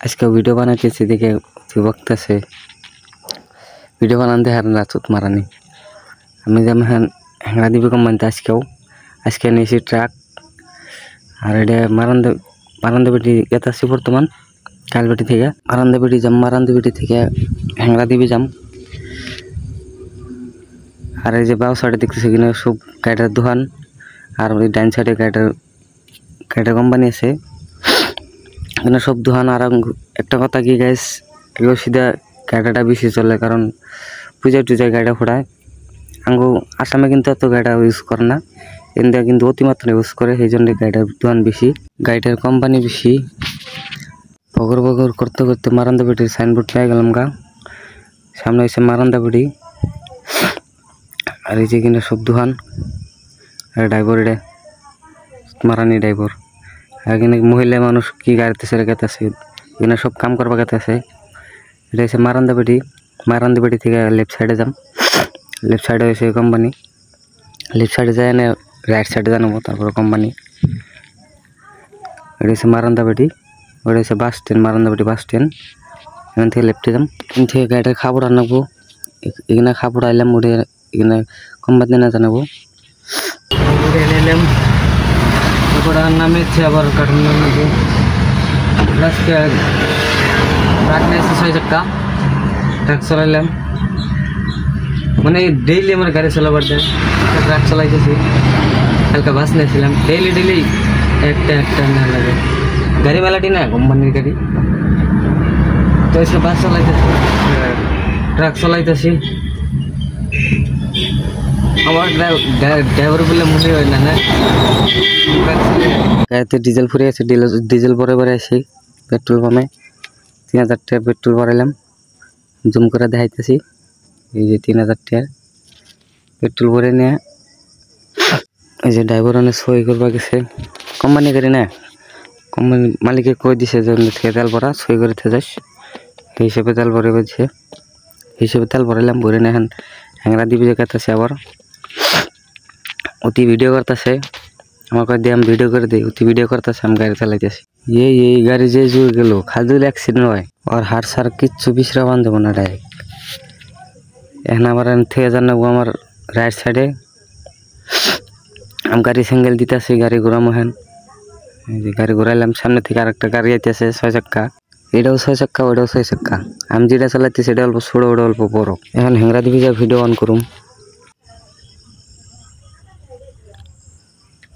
আজকে ভিডিও বানাইতেছি দেখে বকতেছে ভিডিও বানাতে হার না চুত মারানি আমি যেমন হ্যাংরা দিবি কোম্পানিতে আজকে নিয়েছি ট্রাক আর এটা মারান্দা বেটি গেতাছি বর্তমান কালবেটি থেকে মারান্দা বেটি থেকে হ্যাংরা দিবি যাম। আর এই যে বাউ সাইডে দেখতেছি কিনা সব গাড়ির দোকান আর ওই ডাইন সাইডে গাড়ির কোম্পানি আছে এখানে সব দোকান। আর একটা কথা কি গাইস, এগুলো সিধা গাড়িটা বেশি চলে কারণ পূজা টুজায় গাড়িটা ফোড়ায়। আঙ্গু আসামে কিন্তু এত গাড়িটা ইউজ করে না, ইন্ডিয়া কিন্তু অতিমাত্রা ইউজ করে, সেই জন্য গাড়িটার দোকান বেশি, গাড়িটার কোম্পানি বেশি। বগর করতে করতে মারান্দা বেটির সাইনবোর্ড পেয়ে গেলাম গা, সামনে এসে মারান্দা বেটি। আর এই যে কিনা সব দোকান আর ড্রাইভার এটা মারানি ড্রাইভার। এখানে মহিলা মানুষ কি গাড়িতে ছেড়ে গেতেছে, এখানে সব কাম করবা গেতেছে। এটা হচ্ছে মারান্দা বেটি থেকে লেফট সাইডে যাম, লেফট সাইডে হয়েছে কোম্পানি, লেফট সাইডে যায় না রাইট সাইডে জানাবো, তারপরে কোম্পানি। এটা হচ্ছে মারান্দা বেটি, ওটা হচ্ছে বাস স্ট্যান্ড, মারান্দা বেটি বাস স্ট্যান্ড। এখান থেকে লেফটে যাম, এখান থেকে গাড়িটার খাবার আনাবো, এখানে খাবার আইলাম, ওটা এখানে কোম্পানি না জানাবো। এলাম নামে আবার কাঠুন নেবো, ট্রাক নিয়েছি 6 চাকা, ট্রাক চালাইলাম, মানে ডেইলি আমার গাড়ি চালাবার দেয়, ট্রাক চালাইতেছি। হালকা বাস নিয়েছিলাম, ডেইলি একটা নেওয়া লাগে, গাড়ি মেলাটি না কোম্পানির গাড়ি, তো এসে বাস চালাইতেছি, ট্রাক চালাইতেছি। আমার ড্রাইভার বলে মনে হয় না, গাড়িতে ডিজেল ফুরে আছে, ডিজেল ভরে আসি পেট্রোল পাম্পে 3000 টাকা পেট্রোল ভরাইলাম, জুম করে দেখাইতেছি। এই যে 3000 টাকা পেট্রোল ভরে নিয়ে এই যে ড্রাইভার অনেক সই করবা গেছে, কোম্পানি গাড়ি না, কোম্পানি মালিকে কই দিছে যে থেকে তেল ভরা, সই করে যাস, সেই হিসেবে তেল ভরে বলছে, হিসেবে তেল ভরাইলাম, ভরে নিয়ে এখন হ্যাংরা দিবি দেখাতেছে। আবার অতি ভিডিও করতেছে, আমাকে দিয়ে আমি ভিডিও করে দিই, অতি ভিডিও করতেছে, আমি গাড়ি চালাইতেছি। এই গাড়ি যে জুড়ে গেল খালি অ্যাক্সিডেন্ট হয়, আর হার সার কিচ্ছু বিশ্রা বান্ধব না ডাইরেক্ট। এখন আবার থেকে জানাবো আমার রাইট সাইডে, আমি গাড়ি সিঙ্গেল দিতেছি, গাড়ি ঘোরামো। হ্যান এই যে গাড়ি ঘোরাইলাম, সামনে থেকে আরেকটা গাড়ি আইতেছে 6 চাক্কা, এটাও 6 চাক্কা, ওটাও 6 চাক্কা। আমি যেটা চালাইতেছি সেটা অল্প ছোট, ওটা অল্প বড়। এখন হ্যাংরা দিবি যা ভিডিও অন করুম।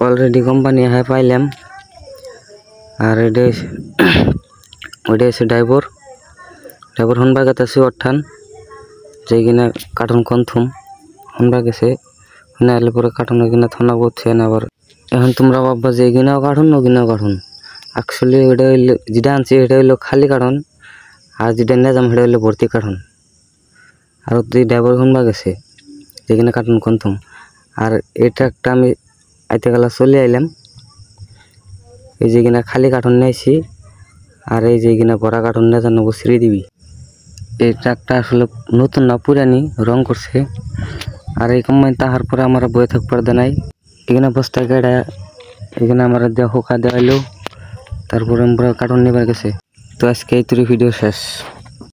অলরেডি কোম্পানি হ্যাঁ পাইলাম। আর ওইটা এসে ড্রাইভার হনবা গেছে অঠান, যে কিনা কার্টুন কনথুম হনবা গেছে, না এলে পরে কার্টুন কিনা থানা করছে না। আবার এখন তোমরা ভাববা যে এগিনাও কার্টুন ওগিনাও কার্টুন, অ্যাকচুয়ালি ওইটা হইলো যেটা আনছি এটা হইলো খালি কার্টুন, আর যেটা নিয়ে যাম সেটা হইলো ভর্তি কার্টুন। আর যে ড্রাইভার হনবা গেছে যেখানে কার্টুন কনথুম, আর এটা একটা আমি আইতে গেলা চলে আইলাম। এই যে কিনা খালি কার্টুন নিয়েছি, আর এই যে কিনা ভরা কার্টুন নিয়ে জানাবো ছিঁড়ে দিবি। এই ট্রাকটা আসলে নতুন না, পুরানি, রং করছে। আর এই কোম্পানি তাহার পরে আমার বয়ে থাকবার দে নাই, এখানে বস্তায় গাড়া, এখানে আমার হোকা দেওয়াইলো, তারপরে আমরা কার্টুন নেবার গেছে। তো আজকে এই ভিডিও শেষ।